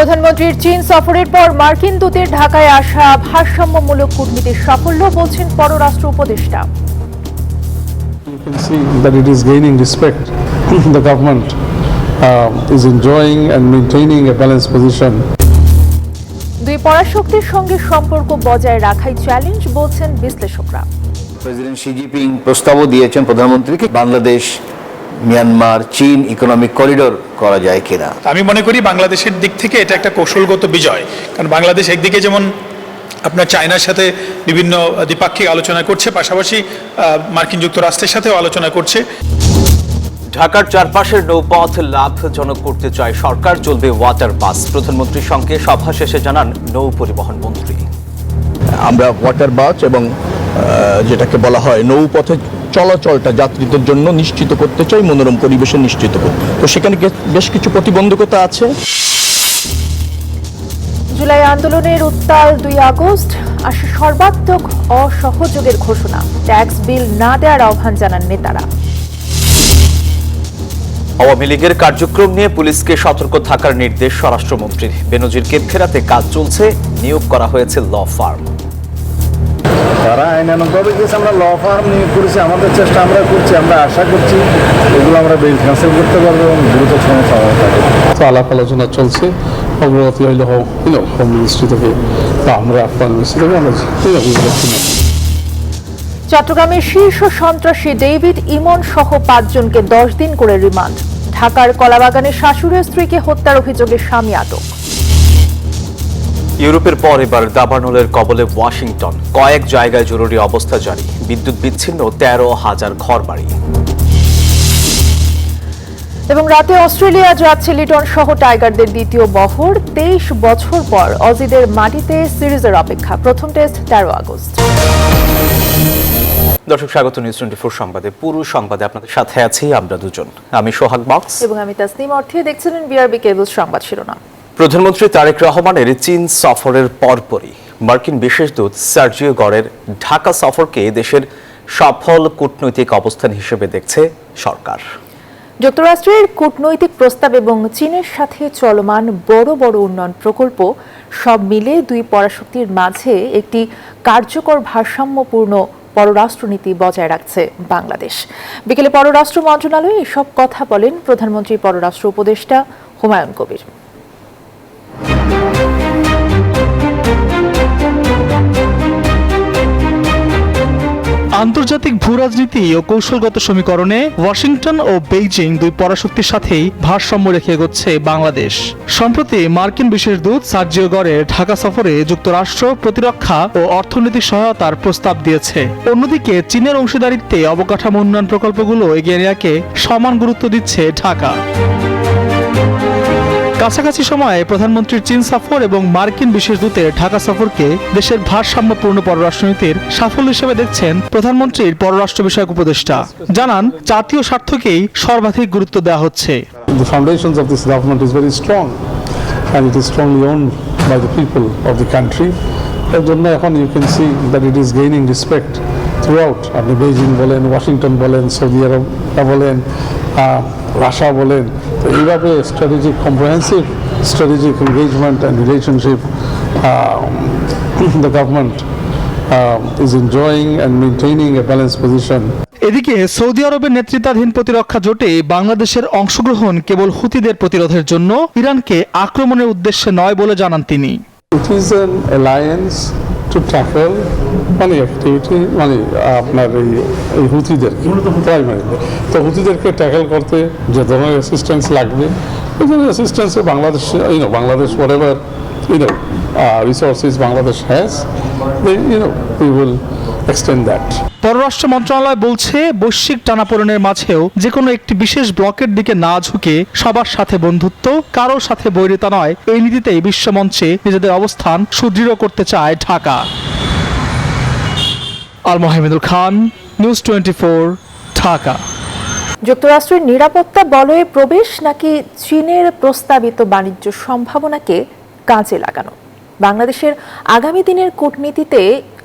প্রধানমন্ত্রীর চীন সফরের পর মার্কিন দূতের ঢাকায় আসা ভারসাম্যমূলক কূটনীতির সাফল্য বলছেন পররাষ্ট্র উপদেষ্টা। You can see that it is gaining respect. The government is enjoying and maintaining a balanced position. দুই পরাশক্তির সঙ্গে সম্পর্ক বজায় রাখাই চ্যালেঞ্জ বলছেন বিশ্লেষকরা। প্রেসিডেন্ট শি জিনপিং প্রস্তাবও দিয়েছেন প্রধানমন্ত্রীকে বাংলাদেশ মিয়ানমার চীন ইকোনমিক করিডোর করা যায় কিনা। আমি মনে করি বাংলাদেশের দিক থেকে এটা একটা কৌশলগত বিজয়, কারণ বাংলাদেশ একদিকে যেমন আপনার চায়নার সাথে বিভিন্ন দ্বিপাক্ষিক আলোচনা করছে, পাশাপাশি মার্কিন যুক্তরাষ্ট্রের সাথেও আলোচনা করছে। ঢাকার চারপাশের নৌপথ লাভজনক করতে চায় সরকার, চলবে ওয়াটার বাস। প্রধানমন্ত্রীর সঙ্গে সভা শেষে জানান নৌ পরিবহন মন্ত্রী। আমরা ওয়াটার বাস এবং যেটাকে বলা হয় নৌপথে চলাচলটা যাত্রীদের জন্য নিশ্চিত করতে চাই, মনোরম পরিবেশে নিশ্চিত করতে। তো সেখানে বেশ কিছু প্রতিবন্ধকতা আছে। জুলাই আন্দোলনের উত্তাল 2 আগস্ট আসে সর্বাত্মক অসহযোগের ঘোষণা। ট্যাক্স বিল না দেওয়ার আহ্বান জানান নেতারা। আওয়ামী লীগের কার্যক্রম নিয়ে পুলিশকে সতর্ক থাকার নির্দেশ স্বরাষ্ট্রমন্ত্রীর। বেনজিরকে ফেরাতে কাজ চলছে, নিয়োগ করা হয়েছে ল ফার্ম। তারা আইনানুগভাবে গেছে, আমরা ল ফার্ম নিয়োগ করেছি, আমাদের চেষ্টা আমরা করছি, আমরা আশা করছি এগুলো আমরা বেঞ্চ ক্যান্সেল করতে পারবো এবং দ্রুত সমস্যা হবে। তো আলাপ আলোচনা চলছে, অগ্রগতি হইলে হোম মিনিস্ট্রি থেকে বা আমরা আফগান মিনিস্ট্রি থেকে আমরা চট্টগ্রামের শীর্ষ সন্ত্রাসী ডেভিড ইমন সহ 5 জনকে 10 দিন করে রিমান্ড। ঢাকার কলাবাগানে শাশুড়ির স্ত্রীকে হত্যার অভিযোগে স্বামী আটক। ইউরোপের পর এবার দাবানলের কবলে ওয়াশিংটন, কয়েক জায়গায় জরুরি অবস্থা জারি। বিদ্যুৎ বিচ্ছিন্ন 13,000 ঘরবাড়ি। এবং রাতে অস্ট্রেলিয়া যাচ্ছে লিটন সহ টাইগারদের দ্বিতীয় বহর। 23 বছর পর অজিদের মাটিতে সিরিজের অপেক্ষা। প্রথম টেস্ট 13 আগস্ট। দর্শক স্বাগত নিউজ 24 সংবাদে। পুরো সংবাদে আপনাদের সাথে আছি আমরা দুজন, আমি সোহাগ বক্স এবং আমি তাসনিম অর্থে। দেখছিলেন বিআরবি কেবল সংবাদ শিরোনাম। প্রধানমন্ত্রী তারেক রহমানের চীন সফরের পরপরই মার্কিন বিশেষ দূত সার্জিও গরের ঢাকা সফরকে দেশের সফল কূটনৈতিক অবস্থান হিসেবে দেখছে সরকার। যুক্তরাষ্ট্রের কূটনৈতিক প্রস্তাব এবং চীনের সাথে চলমান বড় বড় উন্নয়ন প্রকল্প সব মিলে দুই পরাশক্তির মাঝে একটি কার্যকর ভারসাম্যপূর্ণ পররাষ্ট্রনীতি বজায় রাখছে বাংলাদেশ। বিকেলে পররাষ্ট্র মন্ত্রণালয়ে এসব কথা বলেন প্রধানমন্ত্রীর পররাষ্ট্র উপদেষ্টা হুমায়ুন কবির। আন্তর্জাতিক ভূরাজনীতি ও কৌশলগত সমীকরণে ওয়াশিংটন ও বেইজিং দুই পরাশক্তির সাথেই ভারসাম্য রেখে এগোচ্ছে বাংলাদেশ। সম্প্রতি মার্কিন বিশেষ দূত সার্জিও গরের ঢাকা সফরে যুক্তরাষ্ট্র প্রতিরক্ষা ও অর্থনৈতিক সহায়তার প্রস্তাব দিয়েছে। অন্যদিকে চীনের অংশীদারিত্বে অবকাঠামো উন্নয়ন প্রকল্পগুলো এগিয়ে নেওয়াকে সমান গুরুত্ব দিচ্ছে ঢাকা। কাছাকাছি সময়ে প্রধানমন্ত্রীর চীন সফর এবং মার্কিন বিশেষ দূতের ঢাকা সফরকে দেশের ভারসাম্যপূর্ণ পররাষ্ট্রনীতির সাফল্য হিসেবে দেখছেন প্রধানমন্ত্রীর পররাষ্ট্র বিষয়ক উপদেষ্টা। জানান, জাতীয় স্বার্থকেই সর্বাধিক গুরুত্ব দেওয়া হচ্ছে। The foundations of this government is very strong and it is strongly owned by the people of the country. এর জন্য এখন you can see that it is gaining respect throughout. আপনি বেইজিং বলেন, ওয়াশিংটন বলেন, সৌদি আরব বলেন, Russia বলেন, তো এইভাবে strategic comprehensive strategic engagement and relationship the government is enjoying and maintaining a balanced position. এদিকে সৌদি আরবের নেতৃত্বাধীন প্রতিরক্ষা জোটে বাংলাদেশের অংশগ্রহণ কেবল হুতিদের প্রতিরোধের জন্য, ইরানকে আক্রমণের উদ্দেশ্যে নয় বলে জানান তিনি। It is an alliance to tackle activity আপনার এই হুতিদের প্রাইমারি। তো হুতিদেরকে ট্যাকেল করতে যে ধরনের অ্যাসিস্ট্যান্স লাগবে, ওই ধরনের অ্যাসিস্ট্যান্সে Bangladesh Bangladesh whatever resources Bangladesh has, then we will extend that. পররাষ্ট্র মন্ত্রণালয় বলছে, বৈশ্বিক টানাপোড়েনের মাঝেও যে কোনো একটি বিশেষ ব্লকের দিকে না ঝুঁকে সবার সাথে বন্ধুত্ব, কারোর সাথে বৈরিতা নয়, এই নীতিতেই বিশ্বমঞ্চে নিজেদের অবস্থান সুদৃঢ় করতে চায় ঢাকা। আল মোহাম্মদুল খান, নিউজ 24, ঢাকা। যুক্তরাষ্ট্রের নিরাপত্তা বলয়ে প্রবেশ নাকি চীনের প্রস্তাবিত বাণিজ্য সম্ভাবনাকে কাজে লাগানো? বাংলাদেশের আগামী দিনের কূটনীতিতে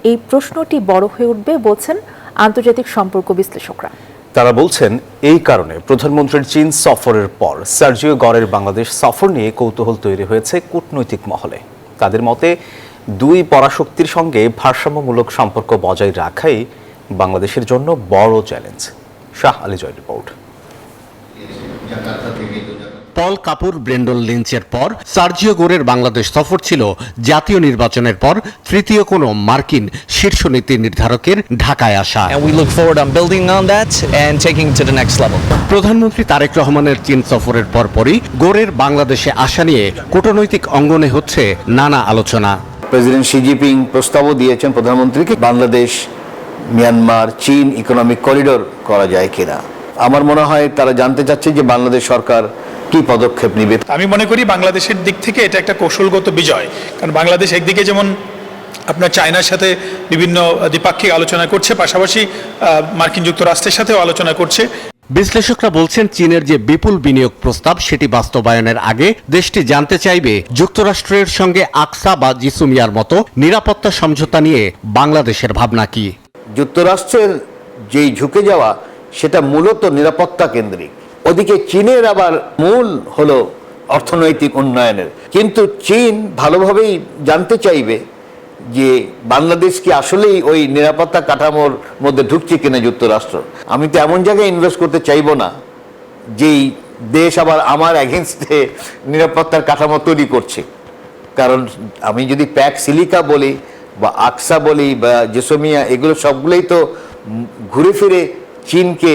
এই প্রশ্নটি বড় হয়ে উঠবে বলছেন আন্তর্জাতিক সম্পর্ক বিশ্লেষকরা। তারা বলছেন এই কারণে প্রধানমন্ত্রীর চীন সফরের পর সার্জিও গরের বাংলাদেশ সফর নিয়ে কৌতূহল তৈরি হয়েছে কূটনৈতিক মহলে। তাদের মতে দুই পরাশক্তির সঙ্গে ভারসাম্যমূলক সম্পর্ক বজায় রাখাই বাংলাদেশের জন্য বড় চ্যালেঞ্জ। শাহ আলী জয়ের রিপোর্ট। পল কাপুর, ব্রেন্ডন লিঞ্চের পর সার্জিও গোরের বাংলাদেশ সফর ছিল জাতীয় নির্বাচনের পর তৃতীয় কোনো মার্কিন শীর্ষ নীতি নির্ধারকের ঢাকায় আসা। And we look forward on building on that and taking it to the next level. প্রধানমন্ত্রী তারেক রহমানের চীন সফরের পরপরই গোরের বাংলাদেশে আসা নিয়ে কূটনৈতিক অঙ্গনে হচ্ছে নানা আলোচনা। প্রেসিডেন্ট শি জিনপিং প্রস্তাবও দিয়েছেন প্রধানমন্ত্রীকে, বাংলাদেশ মিয়ানমার চীন ইকোনমিক করিডোর করা যায় কিনা। আমার মনে হয় তারা জানতে চাচ্ছে যে বাংলাদেশ সরকার কি পদক্ষেপ নেবে। আমি মনে করি বাংলাদেশের দিক থেকে এটা একটা কৌশলগত বিজয়, কারণ বাংলাদেশ একদিকে যেমন আপনার চায়নার সাথে বিভিন্ন দ্বিপাক্ষিক আলোচনা করছে, পাশাপাশি মার্কিন যুক্তরাষ্ট্রের সাথেও আলোচনা করছে। বিশ্লেষকরা বলছেন চীনের যে বিপুল বিনিয়োগ প্রস্তাব সেটি বাস্তবায়নের আগে দেশটি জানতে চাইবে যুক্তরাষ্ট্রের সঙ্গে আকসা বা জিসুমিয়ার মতো নিরাপত্তা সমঝোতা নিয়ে বাংলাদেশের ভাবনা কি। যুক্তরাষ্ট্রের যেই ঝুঁকে যাওয়া সেটা মূলত নিরাপত্তা কেন্দ্রিক, ওদিকে চীনের আবার মূল হলো অর্থনৈতিক উন্নয়নের। কিন্তু চীন ভালোভাবেই জানতে চাইবে যে বাংলাদেশ কি আসলেই ওই নিরাপত্তা কাঠামোর মধ্যে ঢুকছে কিনা যুক্তরাষ্ট্র। আমি তো এমন জায়গায় ইনভেস্ট করতে চাইবো না যেই দেশ আবার আমার এগেনস্টে নিরাপত্তার কাঠামো তৈরি করছে। কারণ আমি যদি প্যাক সিলিকা বলি বা আকসা বলি বা জেসোমিয়া, এগুলো সবগুলোই তো ঘুরে ফিরে চীনকে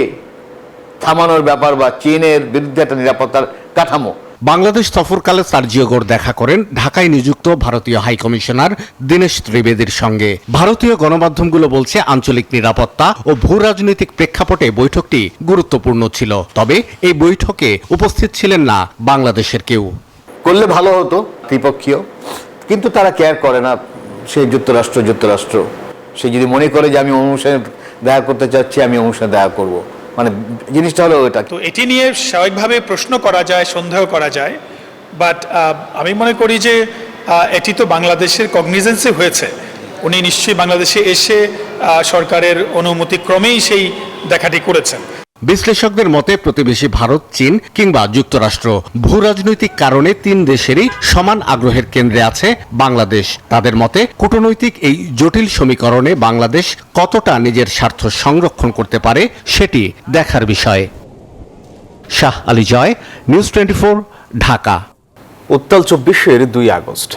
থামানোর ব্যাপার বা চীনের বিরুদ্ধে একটা নিরাপত্তার কাঠামো। বাংলাদেশ সফরকালে সার্জিও গোর দেখা করেন ঢাকায় নিযুক্ত ভারতীয় হাইকমিশনার দীনেশ ত্রিবেদীর সঙ্গে। ভারতীয় গণমাধ্যমগুলো বলছে আঞ্চলিক নিরাপত্তা ও ভূ রাজনৈতিক প্রেক্ষাপটে বৈঠকটি গুরুত্বপূর্ণ ছিল। তবে এই বৈঠকে উপস্থিত ছিলেন না বাংলাদেশের কেউ। করলে ভালো হতো ত্রিপক্ষীয়, কিন্তু তারা কেয়ার করে না। সে যুক্তরাষ্ট্র সে যদি মনে করে যে আমি অনুষ্ঠানে দেখা করতে চাচ্ছি, আমি অনুষ্ঠানে দেখা করব, মানে জিনিসটা হলো ওটা। তো এটি নিয়ে স্বাভাবিকভাবে প্রশ্ন করা যায়, সন্দেহ করা যায়, বাট আমি মনে করি যে এটি তো বাংলাদেশের কগনিজেন্সে হয়েছে। উনি নিশ্চয়ই বাংলাদেশে এসে সরকারের অনুমতিক্রমেই সেই দেখাটি করেছেন। বিশ্লেষকদের মতে প্রতিবেশী ভারত, চীন কিংবা যুক্তরাষ্ট্র ভূ রাজনৈতিক কারণে তিন দেশেরই সমান আগ্রহের কেন্দ্রে আছে বাংলাদেশ। তাদের মতে কূটনৈতিক এই জটিল সমীকরণে বাংলাদেশ কতটা নিজের স্বার্থ সংরক্ষণ করতে পারে সেটি দেখার বিষয়। শাহ আলী জয়, নিউজ 24, ঢাকা। উত্তাল 24-এর 2 আগস্ট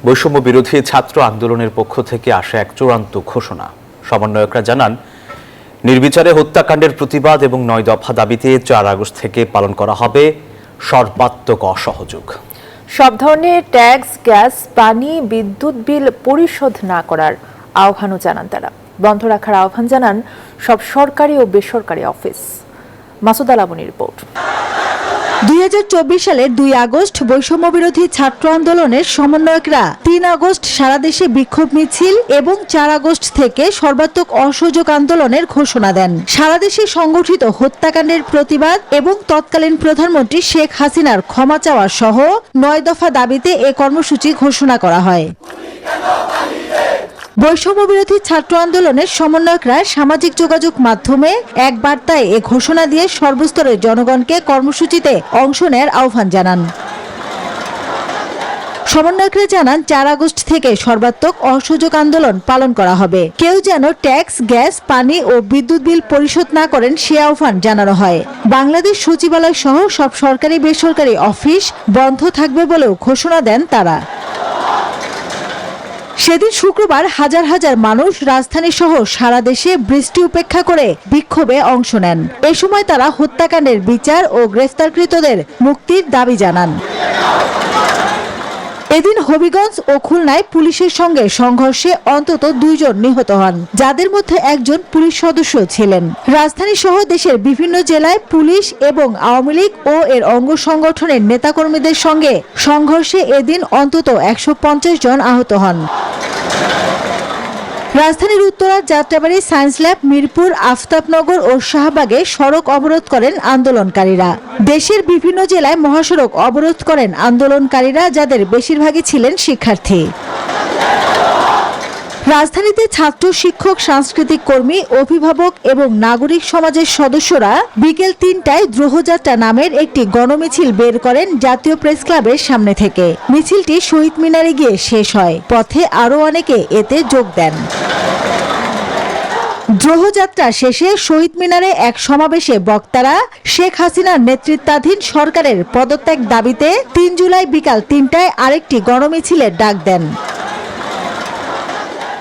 বৈষম্য বিরোধী ছাত্র আন্দোলনের পক্ষ থেকে আসা এক চূড়ান্ত ঘোষণা। সমন্বয়করা জানান, নির্বিচারে হত্যাকাণ্ডের প্রতিবাদ এবং 9 দফা দাবিতে 4 আগস্ট থেকে পালন করা হবে সর্বাত্মক অসহযোগ। সব ধরনের ট্যাক্স, গ্যাস, পানি, বিদ্যুৎ বিল পরিশোধ না করার আহ্বানও জানান তারা। বন্ধ রাখার আহ্বান জানান সব সরকারি ও বেসরকারি অফিস। মাসুদ আলাবনীর রিপোর্ট। 2024 সালের 2 আগস্ট বৈষম্য বিরোধী ছাত্র আন্দোলনের সমন্বয়করা 3 আগস্ট সারা দেশে বিক্ষোভ মিছিল এবং 4 আগস্ট থেকে সর্বাত্মক অসহযোগ আন্দোলনের ঘোষণা দেন। সারা দেশে সংগঠিত হত্যাকাণ্ডের প্রতিবাদ এবং তৎকালীন প্রধানমন্ত্রী শেখ হাসিনার ক্ষমা চাওয়া সহ 9 দফা দাবিতে এ কর্মসূচি ঘোষণা করা হয়। বৈষম্য বিরোধী ছাত্র আন্দোলনের সমন্বয়করা সামাজিক যোগাযোগ মাধ্যমে এক বার্তায় এ ঘোষণা দিয়ে সর্বস্তরের জনগণকে কর্মসূচিতে অংশ নেয়ার আহ্বান জানান। সমন্বয়করা জানান 4 আগস্ট থেকে সর্বাত্মক অসহযোগ আন্দোলন পালন করা হবে। কেউ যেন ট্যাক্স, গ্যাস, পানি ও বিদ্যুৎ বিল পরিশোধ না করেন সে আহ্বান জানানো হয়। বাংলাদেশ সচিবালয় সহ সব সরকারি বেসরকারি অফিস বন্ধ থাকবে বলেও ঘোষণা দেন তারা। সেদিন শুক্রবার হাজার হাজার মানুষ রাজধানী সহ সারা দেশে বৃষ্টি উপেক্ষা করে বিক্ষোভে অংশ নেন। এ সময় তারা হত্যাকাণ্ডের বিচার ও গ্রেফতারকৃতদের মুক্তির দাবি জানান। এদিন হবিগঞ্জ ও খুলনায় পুলিশের সঙ্গে সংঘর্ষে অন্তত 2 জন নিহত হন, যাদের মধ্যে একজন পুলিশ সদস্য ছিলেন। রাজধানী সহ দেশের বিভিন্ন জেলায় পুলিশ এবং আওয়ামী লীগ ও এর অঙ্গ সংগঠনের নেতাকর্মীদের সঙ্গে সংঘর্ষে এদিন অন্তত 150 জন আহত হন। রাজধানীর উত্তরা, যাত্রাবাড়ী, সায়েন্স ল্যাব, মিরপুর, আফতাবনগর ও শাহবাগে সড়ক অবরোধ করেন আন্দোলনকারীরা। দেশের বিভিন্ন জেলায় মহাসড়ক অবরোধ করেন আন্দোলনকারীরা, যাদের বেশিরভাগই ছিলেন শিক্ষার্থী। রাজধানীতে ছাত্র, শিক্ষক, সাংস্কৃতিক কর্মী, অভিভাবক এবং নাগরিক সমাজের সদস্যরা বিকেল ৩টায় দ্রোহযাত্রা নামের একটি গণমিছিল বের করেন জাতীয় প্রেস ক্লাবের সামনে থেকে। মিছিলটি শহীদ মিনারে গিয়ে শেষ হয়। পথে আরও অনেকে এতে যোগ দেন। দ্রোহযাত্রা শেষে শহীদ মিনারে এক সমাবেশে বক্তারা শেখ হাসিনার নেতৃত্বাধীন সরকারের পদত্যাগ দাবিতে ৩ জুলাই বিকাল ৩টায় আরেকটি গণমিছিলের ডাক দেন।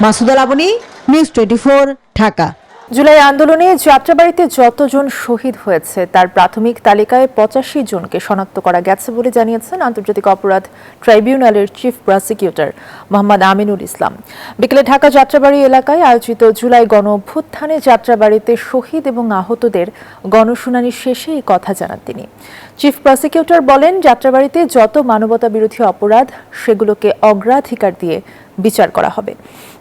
মাসুদা লাবনী, নিউজ 24, ঢাকা। জুলাই আন্দোলনে যাত্রাবাড়ীতে যতজন শহীদ হয়েছে তার প্রাথমিক তালিকায় 85 জনকে শনাক্ত করা গেছে বলে জানিয়েছেন আন্তর্জাতিক অপরাধ ট্রাইব্যুনালের চিফ প্রসিকিউটর মোহাম্মদ আমিনুল ইসলাম। বিকেলে ঢাকা যাত্রাবাড়ী এলাকায় আয়োজিত জুলাই গণ অভ্যুত্থানে যাত্রাবাড়ীতে শহীদ এবং আহতদের গণশুনানি শেষে এই কথা জানান তিনি। চিফ প্রসিকিউটর বলেন, যাত্রাবাড়ীতে যত মানবতা বিরোধী অপরাধ সেগুলোকে অগ্রাধিকার দিয়ে বিচার করা হবে।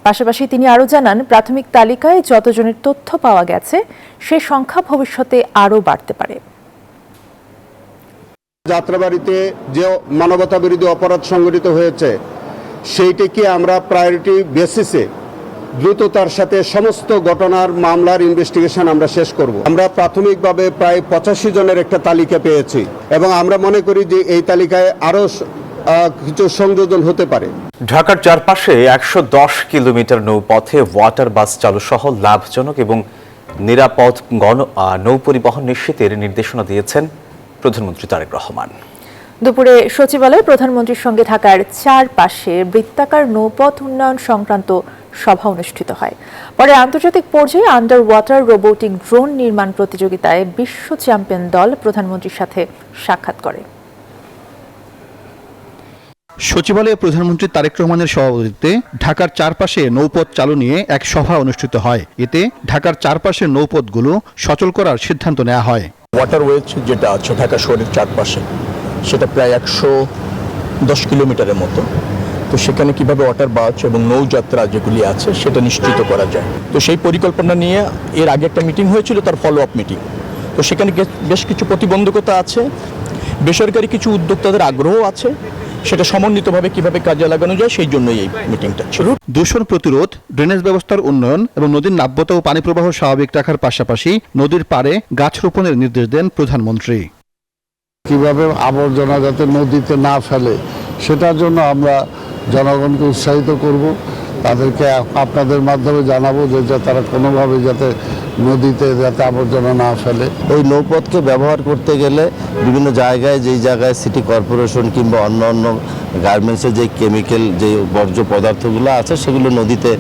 পাশাপাশি তিনি আরও জানান, প্রাথমিক তালিকায় যতজনের তথ্য পাওয়া গেছে সে সংখ্যা ভবিষ্যতে আরও বাড়তে পারে। যাত্রাবাড়ীতে যে মানবতা বিরোধী অপরাধ সংঘটিত হয়েছে সেইটিকে আমরা প্রায়োরিটি বেসিসে দ্রুততার সাথে সমস্ত ঘটনার মামলার ইনভেস্টিগেশন আমরা শেষ করব। আমরা প্রাথমিকভাবে প্রায় 85 জনের একটা তালিকা পেয়েছি এবং আমরা মনে করি যে এই তালিকায় আরও কিছু সংযোজন হতে পারে। ঢাকার চারপাশে 110 কিলোমিটার নৌপথে ওয়াটার বাস চালু সহ লাভজনক এবং নিরাপদ নৌ পরিবহন নিশ্চিতের নির্দেশনা দিয়েছেন প্রধানমন্ত্রী তারেক রহমান। দুপুরে সচিবালয়ে প্রধানমন্ত্রীর সঙ্গে ঢাকার চারপাশে বৃত্তাকার নৌপথ উন্নয়ন সংক্রান্ত সভা অনুষ্ঠিত হয়। পরে আন্তর্জাতিক পর্যায়ে আন্ডার ওয়াটার রোবোটিক ড্রোন নির্মাণ প্রতিযোগিতায় বিশ্ব চ্যাম্পিয়ন দল প্রধানমন্ত্রীর সাথে সাক্ষাৎ করে। সচিবালয়ে প্রধানমন্ত্রী তারেক রহমানের সভাপতিত্বে ঢাকার চারপাশে নৌপথ চালু নিয়ে এক সভা অনুষ্ঠিত হয়। এতে ঢাকার চারপাশের নৌপথগুলো সচল করার সিদ্ধান্ত নেওয়া হয়। ওয়াটারওয়েজ যেটা আছে ঢাকা শহরের চারপাশে, সেটা প্রায় 110 কিলোমিটারের মতো। তো সেখানে কিভাবে ওয়াটার বাস এবং নৌযাত্রা যেগুলি আছে সেটা নিশ্চিত করা যায়। তো সেই পরিকল্পনা নিয়ে এর আগে একটা মিটিং হয়েছিল, তার ফলো আপ মিটিং। তো সেখানে বেশ কিছু প্রতিবন্ধকতা আছে, বেসরকারি কিছু উদ্যোক্তাদের আগ্রহ আছে, সেটা সমন্বিতভাবে কিভাবে কাজে লাগানো যায় সেই জন্যই এই মিটিংটা ছিল। দূষণ প্রতিরোধ, ড্রেনেজ ব্যবস্থার উন্নয়ন এবং নদীর নাব্যতা ও পানি প্রবাহ স্বাভাবিক রাখার পাশাপাশি নদীর পাড়ে গাছ রোপণের নির্দেশ দেন প্রধানমন্ত্রী। কিভাবে আবর্জনা যাতে নদীতে না ফেলে সেটার জন্য আমরা জনগণকে উৎসাহিত করব। তাদেরকে আপনাদের মাধ্যমে জানাবো যে তারা কোনোভাবে যাতে নদীতে যাতে আবর্জনা না ফেলে। এই নৌপথকে ব্যবহার করতে গেলে বিভিন্ন জায়গায়, যেই জায়গায় সিটি কর্পোরেশন কিংবা অন্য অন্য গার্মেন্টসের যে কেমিক্যাল যে বর্জ্য পদার্থগুলো আছে সেগুলো নদীতে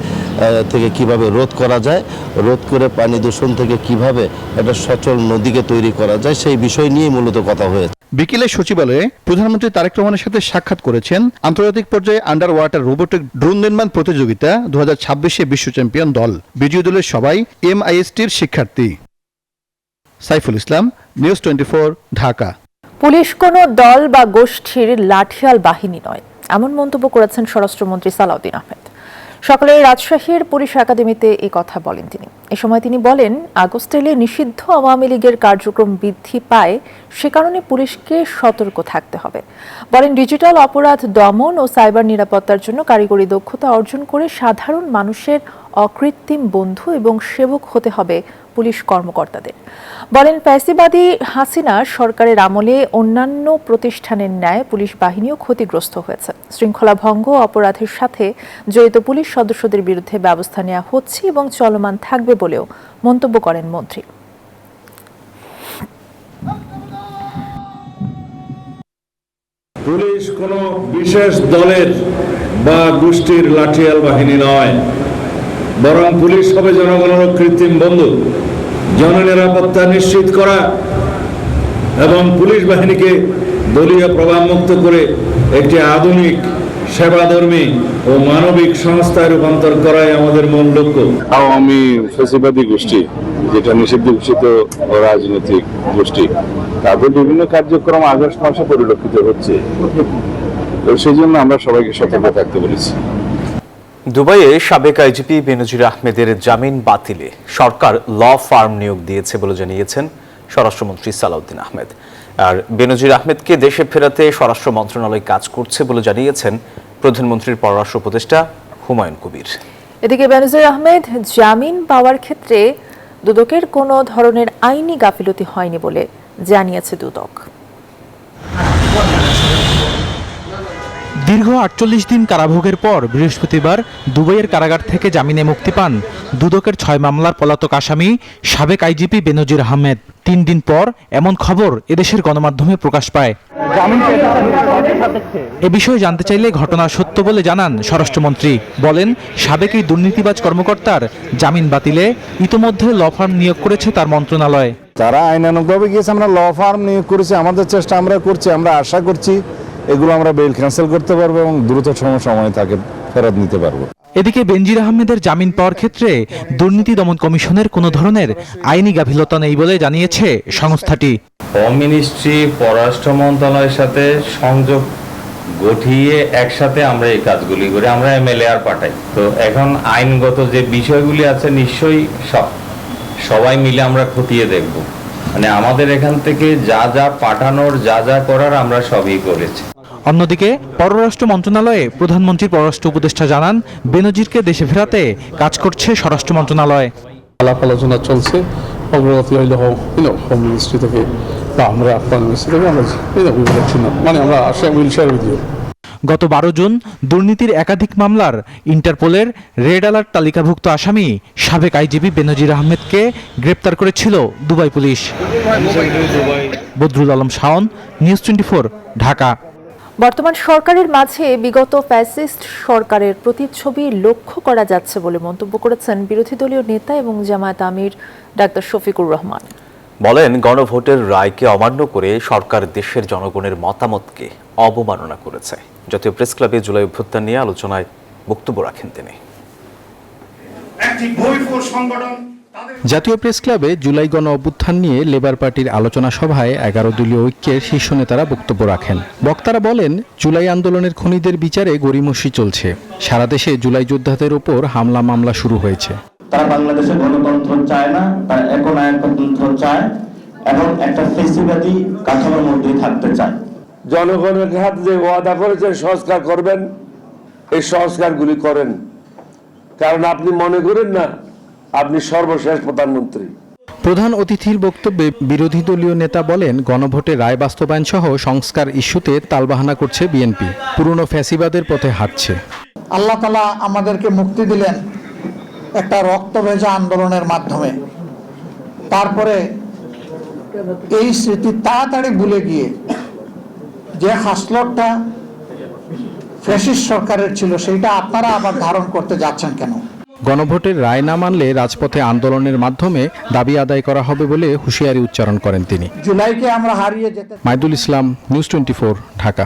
থেকে কিভাবে রোধ করা যায়, রোধ করে পানি দূষণ থেকে কিভাবে একটা সচল নদীকে তৈরি করা যায় সেই বিষয় নিয়েই মূলত কথা হয়েছে। বিকেলে সচিবালয়ে প্রধানমন্ত্রী তারেক রহমানের সাথে সাক্ষাৎ করেছেন আন্তর্জাতিক পর্যায়ে আন্ডার ওয়াটার রোবোটিক ড্রোন নির্মাণ প্রতিযোগিতা 2026-এ বিশ্ব চ্যাম্পিয়ন দল। বিজয়ী দলের সবাই MISTর শিক্ষার্থী। সাইফুল ইসলাম, নিউজ 24, ঢাকা। পুলিশ কোনো দল বা গোষ্ঠীর লাঠিয়াল বাহিনী নয়, এমন মন্তব্য করেছেন স্বরাষ্ট্রমন্ত্রী সালাউদ্দিন আহমেদ। সকালে রাজশাহীর পুলিশ একাডেমিতে এই কথা বলেন তিনি। এ সময় তিনি বলেন, আগস্টে নিষিদ্ধ আওয়ামী লীগের কার্যক্রম বৃদ্ধি পায়, সে কারণে পুলিশকে সতর্ক থাকতে হবে। বলেন, ডিজিটাল অপরাধ দমন ও সাইবার নিরাপত্তার জন্য কারিগরি দক্ষতা অর্জন করে সাধারণ মানুষের অকৃত্রিম বন্ধু এবং সেবক হতে হবে পুলিশ কর্মকর্তাদের। বলেন, ফ্যাসিবাদী হাসিনা সরকারের আমলে অন্যান্য প্রতিষ্ঠানের ন্যায় পুলিশ বাহিনীও ক্ষতিগ্রস্ত হয়েছে। শৃঙ্খলা ভঙ্গ অপরাধের সাথে জড়িত পুলিশ সদস্যদের বিরুদ্ধে ব্যবস্থা নেওয়া হচ্ছে এবং চলমান থাকবে বলেও মন্তব্য করেন মন্ত্রী। পুলিশ কোনো বিশেষ দলের বা গোষ্ঠীর লাঠিয়াল বাহিনী নয়, বরং পুলিশ হবে জনগণের কৃত্রিম বন্ধু। জননিরাপত্তা নিশ্চিত করা এবং পুলিশ বাহিনীকে দলীয় প্রভাবমুক্ত করে একটি আধুনিক সেবাধর্মী ও মানবিক সংস্থায় রূপান্তর করাই আমাদের মূল লক্ষ্য। আওয়ামী ফ্যাসিবাদী গোষ্ঠী, যেটা নিষিদ্ধ ঘোষিত রাজনৈতিক গোষ্ঠী, তাদের বিভিন্ন কার্যক্রম আগস্ট মাসে পরিলক্ষিত হচ্ছে। তো সেই জন্য আমরা সবাইকে সতর্ক থাকতে বলেছি। দুবাইয়ে সাবেক আইজিপি বেনজির আহমেদের জামিন বাতিলে সরকার ল ফার্ম নিয়োগ দিয়েছে বলে জানিয়েছেন স্বরাষ্ট্রমন্ত্রী সালাউদ্দিন আহমেদ। আর বেনজির আহমেদকে দেশে ফেরাতে স্বরাষ্ট্র মন্ত্রণালয় কাজ করছে বলে জানিয়েছেন প্রধানমন্ত্রীর পররাষ্ট্র উপদেষ্টা হুমায়ুন কবির। এদিকে বেনজির আহমেদ জামিন পাওয়ার ক্ষেত্রে দুদকের কোনো ধরনের আইনি গাফিলতি হয়নি বলে জানিয়েছে দুদক। দীর্ঘ ৪৮ দিন কারাভোগের পর বৃহস্পতিবার দুবাইয়ের কারাগার থেকে জামিনে মুক্তি পান দুদকের ৬ মামলার পলাতক আসামি সাবেক আইজিপি বেনজির আহমেদ। ৩ দিন পর এমন খবর এদেশের গণমাধ্যমে প্রকাশ পায়। এ বিষয়ে জানতে চাইলে ঘটনা সত্য বলে জানান স্বরাষ্ট্রমন্ত্রী। বলেন, সাবেক এই দুর্নীতিবাজ কর্মকর্তার জামিন বাতিলে ইতোমধ্যে ল ফার্ম নিয়োগ করেছে তার মন্ত্রণালয়। যারা আইনানুগভাবে গিয়েছে, আমরা ল ফার্ম নিয়োগ করেছি, আমাদের চেষ্টা আমরা করছি, আমরা আশা করছি এগুলো আমরা বেল ক্যান্সেল করতে পারবো এবং দ্রুত সময় তাকে ফেরত নিতে পারবো। এদিকে বেনজির আহমেদের জামিন পাওয়ার ক্ষেত্রে দুর্নীতি দমন কমিশনের কোনো ধরনের আইনি গাফিলতা নেই বলে জানিয়েছে সংস্থাটি। হোম মিনিস্ট্রি, পররাষ্ট্র মন্ত্রণালয়ের সাথে সংযোগ গঠিয়ে একসাথে আমরা এই কাজগুলি করি, আমরা MLAR পাঠাই। তো এখন আইনগত যে বিষয়গুলি আছে নিশ্চয়ই সবাই মিলে আমরা খতিয়ে দেখব। মানে আমাদের এখান থেকে যা যা পাঠানোর, যা যা করার আমরা সবই করেছি। অন্যদিকে পররাষ্ট্র মন্ত্রণালয়ে প্রধানমন্ত্রীর পররাষ্ট্র উপদেষ্টা জানান, বেনজিরকে দেশে ফেরাতে কাজ করছে স্বরাষ্ট্র মন্ত্রণালয়। আলাপ আলোচনা চলছে, অগ্রগতি হইলে হোম মিনিস্ট্রি থেকে বা আমরা আফগান মিনিস্ট্রি থেকে আমরা আমরা আশা উইল শেয়ার উইথ ইউ। গত 12 জুন দুর্নীতির একাধিক মামলার ইন্টারপোলের রেড অ্যালার্ট তালিকাভুক্ত আসামি সাবেক আইজিপি বেনজির আহমেদকে গ্রেপ্তার করেছিল Dubai police. Badrul Alam Shaon, news 24, Dhaka. বর্তমান সরকারের মাঝে বিগত ফ্যাসিস্ট সরকারের প্রতিচ্ছবি লক্ষ্য করা যাচ্ছে বলে মন্তব্য করেছেন বিরোধী দলীয় নেতা এবং জামায়াত আমির ডাক্তার শফিকুর রহমান। বলেন, গণভোটের রায়কে অমান্য করে সরকার দেশের জনগণের মতামতকে অবমাননা করেছে। জাতীয় প্রেস ক্লাবে জুলাই অভ্যুত্থান নিয়ে আলোচনায় বক্তব্য রাখেন তিনি। জাতীয় প্রেস ক্লাবে জুলাই গণ অভ্যুত্থান নিয়ে লেবার পার্টির আলোচনা সভায় 11 দলীয় ঐক্যের শীর্ষ নেতারা বক্তব্য রাখেন। বক্তারা বলেন, জুলাই আন্দোলনের খুনিদের বিচারে গড়িমসি চলছে। সারা দেশে জুলাই যোদ্ধাদের ওপর হামলা মামলা শুরু হয়েছে। তারা বাংলাদেশে গণতন্ত্র চায় না, তারা একনায়কতন্ত্র চায় এবং একটা ফেসিবাদী কাঠামোর মধ্যেই থাকতে চায়। জনগণের হাতে যে ওয়াদা করেছেন সংস্কার করবেন, এই সংস্কারগুলি করেন, কারণ আপনি মনে করেন না আপনি সর্বশেষ প্রধানমন্ত্রী। প্রধান অতিথির বক্তব্যে বিরোধী দলীয় নেতা বলেন, গণভোটে রায় বাস্তবায়ন সহ সংস্কার ইস্যুতে তালবাহানা করছে বিএনপি, পুরনো ফ্যাসিবাদের পথে হাঁটছে। আল্লাহ তাআলা আমাদেরকে মুক্তি দিলেন একটা রক্তভেজা আন্দোলনের মাধ্যমে। তারপরে এই স্মৃতি তাড়াতাড়ি ভুলে গিয়ে যে হাসলটটা ফ্যাসিস্ট সরকারের ছিল সেইটা আপনারা আবার ধারণ করতে যাচ্ছেন কেন? গণভোটের রায় না মানলে রাজপথে আন্দোলনের মাধ্যমে দাবি আদায় করা হবে বলে হুঁশিয়ারি উচ্চারণ করেন তিনি। জুলাইকে আমরা হারিয়ে যেতে। মাইদুল ইসলাম, নিউজ 24, ঢাকা।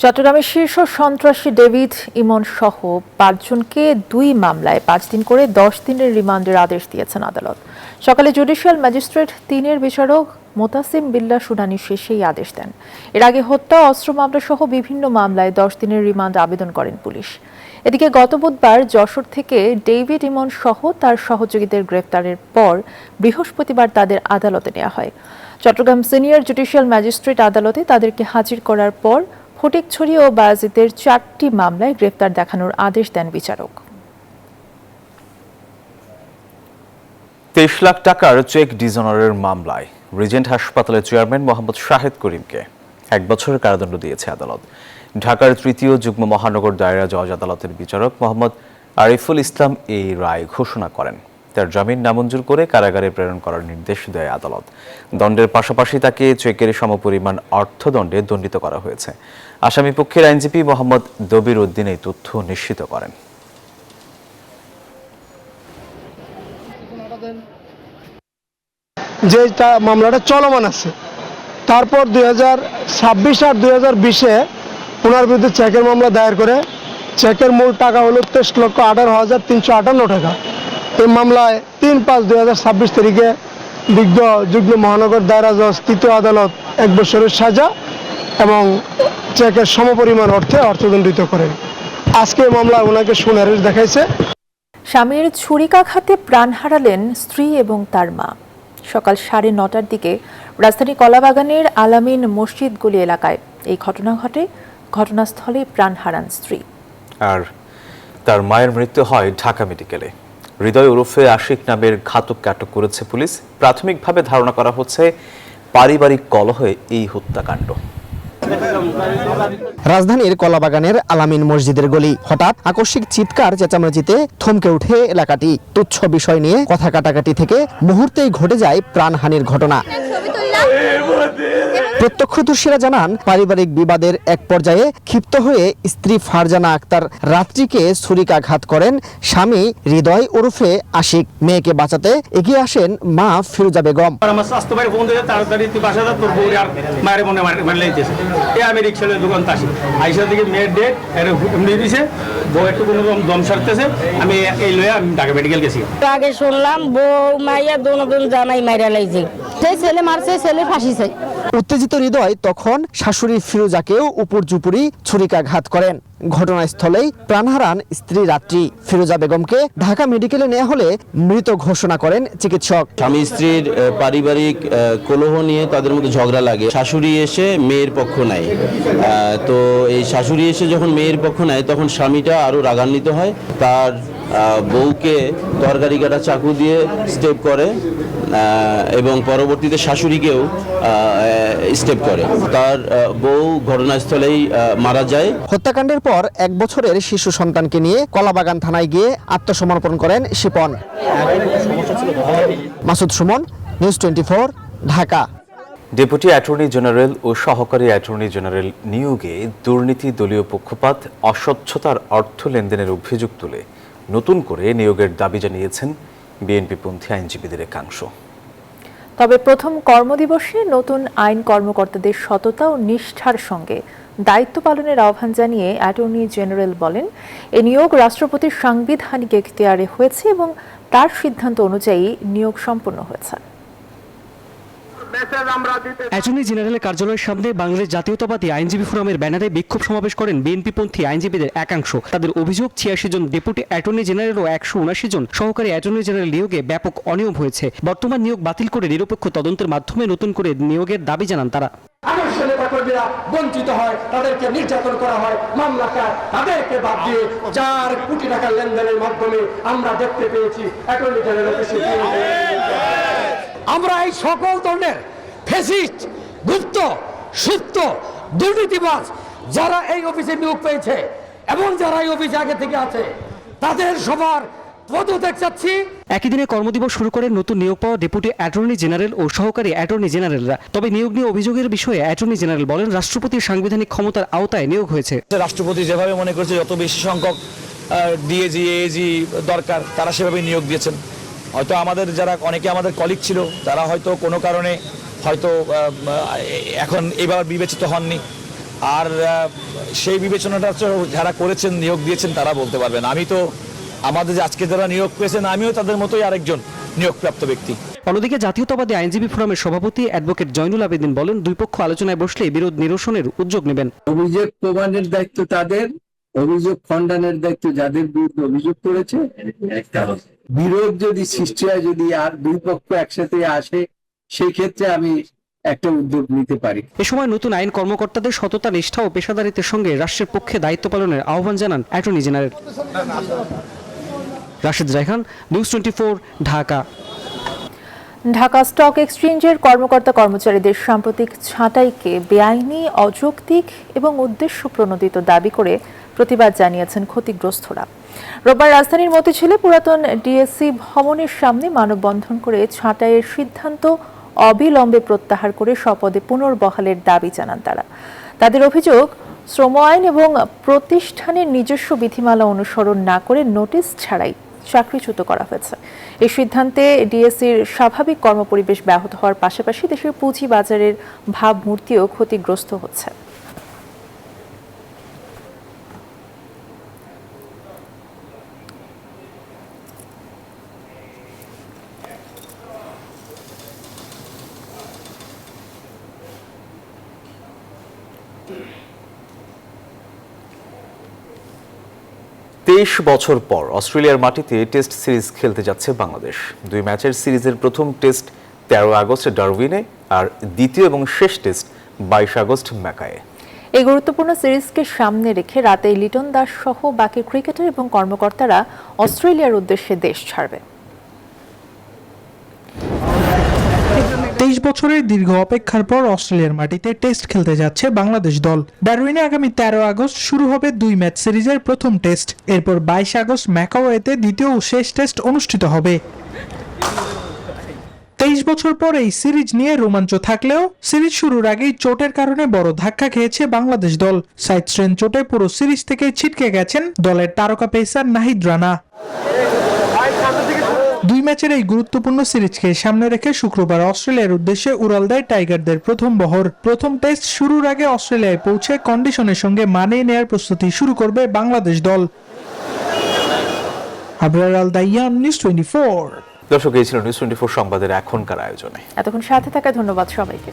চট্টগ্রামের শীর্ষ সন্ত্রাসী ডেভিড ইমন সহ 5 জনকে 2 মামলায় 5 দিন করে 10 দিনের রিমান্ডের আদেশ দিয়েছেন আদালত। সকালে জুডিশিয়াল ম্যাজিস্ট্রেট 3-এর বিচারক মোতাসিম বিল্লাহ শুনানি শেষে এই আদেশ দেন। এর আগে হত্যা, অস্ত্র মামলা সহ বিভিন্ন মামলায় 10 দিনের রিমান্ড আবেদন করেন পুলিশ। এদিকে গত বুধবার যশোর থেকে ডেভিড ইমন সহ তার সহযোগীদের গ্রেফতারের পর বৃহস্পতিবার তাদের আদালতে নেওয়া হয়। চট্টগ্রাম সিনিয়র জুডিশিয়াল ম্যাজিস্ট্রেট আদালতে তাদেরকে হাজির করার পর ফটিকছড়ি ও বায়েজিদের 4টি মামলায় গ্রেফতার দেখানোর আদেশ দেন বিচারক। 23 লাখ টাকার চেক ডিজঅনারের মামলায় রিজেন্ট হাসপাতালের চেয়ারম্যান মোহাম্মদ শাহেদ করিমকে 1 বছরের কারাদণ্ড দিয়েছে আদালত। ঢাকার 3য় যুগ্ম মহানগর দায়রা জজ আদালতের বিচারক মোহাম্মদ আরিফুল ইসলাম এই রায় ঘোষণা করেন। তার জামিন নামঞ্জুর করে কারাগারে প্রেরণ করার নির্দেশ দেয় আদালত। দণ্ডের পাশাপাশি তাকে চেকের সমপরিমাণ অর্থদণ্ডে দণ্ডিত করা হয়েছে। আসামি পক্ষের আইনজীবী মোহাম্মদ দবির উদ্দিন এই তথ্য নিশ্চিত করেন। যে মামলাটা চলমান আছে, তারপর 2026 আর 2020-এ ওনার বিরুদ্ধে চেকের মামলা দায়ের করে চেকের মূল টাকা হলো 23,18,358 টাকা। এই মামলায় 3/5/2026 তারিখে বিজ্ঞ যুগ্ম মহানগর দায়রা জজ 3য় আদালত 1 বছরের সাজা এবং চেকের সমপরিমাণ অর্থে অর্থদণ্ডিত করেন। আজকে মামলা ওনাকে সুনারিশ দেখাইছে। স্বামীর ছুরিকাঘাতে প্রাণ হারালেন স্ত্রী এবং তার মা। সকাল 9:30টার দিকে রাজধানী কলাবাগানের আলামিন মসজিদ গলি এলাকায় এই ঘটনা ঘটে। ঘটনাস্থলে প্রাণ হারান স্ত্রী। আর তার মায়ের মৃত্যু হয় ঢাকা মেডিকেলে। হৃদয় ওরফে আশিক নামের ঘাতককে আটক করেছে পুলিশ। প্রাথমিকভাবে ধারণা করা হচ্ছে পারিবারিক কলহে এই হত্যাকাণ্ড। রাজধানীর কলাবাগানের আলামিন মসজিদের গলি। হঠাৎ আকস্মিক চিৎকার চেঁচামেচিতে থমকে উঠে এলাকাটি। তুচ্ছ বিষয় নিয়ে কথা কাটাকাটি থেকে মুহূর্তেই ঘটে যায় প্রাণহানির ঘটনা। প্রত্যক্ষদর্শীরা জানান, পারিবারিক বিবাদের এক পর্যায়ে ক্ষিপ্ত হয়ে স্ত্রী ফারজানা আক্তার রাত্রিকে ছুরিকাঘাত করেন স্বামী হৃদয় ওরফে আশিক। মেয়েকে বাঁচাতে এগিয়ে আসেন মা ফিরোজা বেগম। আগে শুনলাম বউ মাইয়া দোনোজন জানাই মাইরা লাইছে, সেই ছেলে মারছে, ছেলে ফাঁসি চাই। উত্তেজিত হৃদয় তখন শাশুড়ি ফিরোজাকেও উপর্যুপুরি ছুরিকাঘাত করেন। ঘটনাস্থলেই প্রাণ হারান স্ত্রী রাত্রি। ফিরোজা বেগমকে ঢাকা মেডিকেলে নেওয়া হলে মৃত ঘোষণা করেন চিকিৎসক। স্বামী স্ত্রীর পারিবারিক কলহ নিয়ে তাদের মধ্যে ঝগড়া লাগে। শাশুড়ি এসে মেয়ের পক্ষ নেয়, তো এই শাশুড়ি এসে যখন মেয়ের পক্ষ নেয় তখন স্বামীটা আরও রাগান্বিত হয়। তার বউকে তরকারি কাটা চাকু দিয়ে স্টেপ করে এবং পরবর্তীতে শাশুড়িকেও স্টেপ করে। তার বউ ঘটনাস্থলেই মারা যায়। হত্যাকাণ্ডের পর 1 বছরের শিশু সন্তানকে নিয়ে কলাবাগান থানায় গিয়ে আত্মসমর্পণ করেন Shipon. Masud Sumon, News 24, Dhaka. Deputy attorney general ও সহকারী অ্যাটর্নি জেনারেল নিয়োগে দুর্নীতি, দলীয় পক্ষপাত, অস্বচ্ছতার অর্থ লেনদেনের অভিযোগ তুলে নতুন করে নিয়োগের দাবি জানিয়েছেন বিএনপিপন্থী আইনজীবীদের একাংশ। তবে প্রথম কর্মদিবসে নতুন আইন কর্মকর্তাদের সততা ও নিষ্ঠার সঙ্গে দায়িত্ব পালনের আহ্বান জানিয়ে অ্যাটর্নি জেনারেল বলেন, এ নিয়োগ রাষ্ট্রপতির সাংবিধানিক এখতিয়ারে হয়েছে এবং তার সিদ্ধান্ত অনুযায়ী নিয়োগ সম্পন্ন হয়েছে। অ্যাটর্নি জেনারেলের কার্যালয়ের সামনে বাংলাদেশ জাতীয়তাবাদী আইনজীবী ফোরামের ব্যানারে বিক্ষোভ সমাবেশ করেন বিএনপিপন্থী আইনজীবীদের একাংশ। তাদের অভিযোগ, 86 জন ডেপুটি অ্যাটর্নি জেনারেল ও 179 জন সহকারী অ্যাটর্নি জেনারেল নিয়োগে ব্যাপক অনিয়ম হয়েছে। বর্তমান নিয়োগ বাতিল করে নিরপেক্ষ তদন্তের মাধ্যমে নতুন করে নিয়োগের দাবি জানান তারা। আদর্শ নেতাকর্মীরা বঞ্চিত হয়, তাদেরকে নির্যাতন করা হয়, মামলাকার তাদেরকে বাদ দিয়ে 4 কোটি টাকার লেনদেনের মাধ্যমে আমরা দেখতে পেয়েছি অ্যাটর্নি জেনারেল অফিসে। আমরা এই সকল ধরনের ফ্যাসিস্ট, গুপ্ত, সুপ্ত, দুর্নীতিবাজ যারা এই অফিসে নিয়োগ পেয়েছে এবং যারা এই অফিসে আগে থেকে আছে তাদের সবার পদত্যাগ চাচ্ছি। একই দিনে কর্মদিবস শুরু করেন নতুন নিয়োগ পাওয়া ডেপুটি অ্যাটর্নি জেনারেল ও সহকারী অ্যাটর্নি জেনারেলরা। তবে নিয়োগ নিয়ে অভিযোগের বিষয়ে অ্যাটর্নি জেনারেল বলেন, রাষ্ট্রপতির সাংবিধানিক ক্ষমতার আওতায় নিয়োগ হয়েছে। রাষ্ট্রপতি যেভাবে মনে করছে যত বেশি সংখ্যক ডিএজি, এএজি দরকার তারা সেভাবে নিয়োগ দিয়েছেন। হয়তো আমাদের যারা অনেকে আমাদের কলিগ ছিল তারা হয়তো কোনো কারণে হয়তো এখন এবার বিবেচিত হননি, আর সেই বিবেচনাটা যারা করেছেন, নিয়োগ দিয়েছেন তারা বলতে পারবেন। আমি তো আমাদের যে আজকে যারা নিয়োগ পেয়েছেন আমিও তাদের মতোই আরেকজন নিয়োগপ্রাপ্ত ব্যক্তি। অন্যদিকে জাতীয়তাবাদী আইনজীবী ফোরামের সভাপতি অ্যাডভোকেট জয়নুল আবেদিন বলেন, দুই পক্ষ আলোচনায় বসলে বিরোধ নিরসনের উদ্যোগ নেবেন। অভিযোগ প্রমাণের দায়িত্ব তাদের, অভিযোগ খণ্ডনের দায়িত্ব যাদের বিরুদ্ধে অভিযোগ করেছে। বিরোধ যদি সৃষ্টি হয়, যদি আর দুই পক্ষ একসাথে আসে, সেই ক্ষেত্রে আমি একটা উদ্যোগ নিতে পারি। এ সময় নতুন আইন কর্মকর্তাদের সততা, নিষ্ঠা ও পেশাদারিত্বের সঙ্গে রাষ্ট্রের পক্ষে দায়িত্ব পালনের আহ্বান জানান attorney general. Rashed Raihan, news 24, Dhaka. Dhaka stock এক্সচেঞ্জের কর্মকর্তা কর্মচারীদের সাম্প্রতিক ছাঁটাইকে বেআইনি, অযৌক্তিক এবং উদ্দেশ্য প্রণোদিত দাবি করে প্রতিবাদ জানিয়েছেন ক্ষতিগ্রস্তরা। রোববার রাজধানীর মতিঝিলে পুরাতন ডিএসসি ভবনের সামনে মানববন্ধন করে ছাঁটাইয়ের সিদ্ধান্ত অবিলম্বে প্রত্যাহার করে স্বপদে পুনর্বহালের দাবি জানান তারা। তাদের অভিযোগ, শ্রম আইন এবং প্রতিষ্ঠানের নিজস্ব বিধিমালা অনুসরণ না করে নোটিশ ছাড়াই চাকরিচ্যুত করা হয়েছে। এই সিদ্ধান্তে ডিএসসির স্বাভাবিক কর্মপরিবেশ ব্যাহত হওয়ার পাশাপাশি দেশের পুঁজিবাজারের ভাবমূর্তিও ক্ষতিগ্রস্ত হচ্ছে। তেইশ বছর পর অস্ট্রেলিয়ার মাটিতে টেস্ট সিরিজ খেলতে যাচ্ছে বাংলাদেশ। 2 ম্যাচের সিরিজের প্রথম টেস্ট 13 আগস্ট ডারউইনে আর দ্বিতীয় এবং শেষ টেস্ট 22 আগস্ট ম্যাকায়ে। এই গুরুত্বপূর্ণ সিরিজকে সামনে রেখে রাতে লিটন দাস সহ বাকি ক্রিকেটার এবং কর্মকর্তারা অস্ট্রেলিয়ার উদ্দেশ্যে দেশ ছাড়বে। 23 বছরের দীর্ঘ অপেক্ষার পর অস্ট্রেলিয়ার মাটিতে টেস্ট খেলতে যাচ্ছে বাংলাদেশ দল। ডারউইনে আগামী 13 আগস্ট শুরু হবে 2 ম্যাচ সিরিজের প্রথম টেস্ট। এরপর 22 আগস্ট ম্যাকাওয়েতে দ্বিতীয় ও শেষ টেস্ট অনুষ্ঠিত হবে। 23 বছর পর এই সিরিজ নিয়ে রোমাঞ্চ থাকলেও সিরিজ শুরুর আগেই চোটের কারণে বড় ধাক্কা খেয়েছে বাংলাদেশ দল। সাইড স্ট্রেন চোটে পুরো সিরিজ থেকে ছিটকে গেছেন দলের তারকা পেসার নাহিদ রানা। 2 ম্যাচের এই গুরুত্বপূর্ণ সিরিজকে সামনে রেখে শুক্রবার অস্ট্রেলিয়ার উদ্দেশ্যে উড়াল দেয় টাইগারদের প্রথম বহর। প্রথম টেস্ট শুরুর আগে অস্ট্রেলিয়ায় পৌঁছে কন্ডিশনের সঙ্গে মানিয়ে নেয়ার প্রস্তুতি শুরু করবে বাংলাদেশ দল। আবরার আল দাইয়ান, নিউজ 24। দর্শক, এই ছিল নিউজ 24 সংবাদের এখনকার আয়োজনে। এতক্ষণ সাথে থাকা ধন্যবাদ সবাইকে।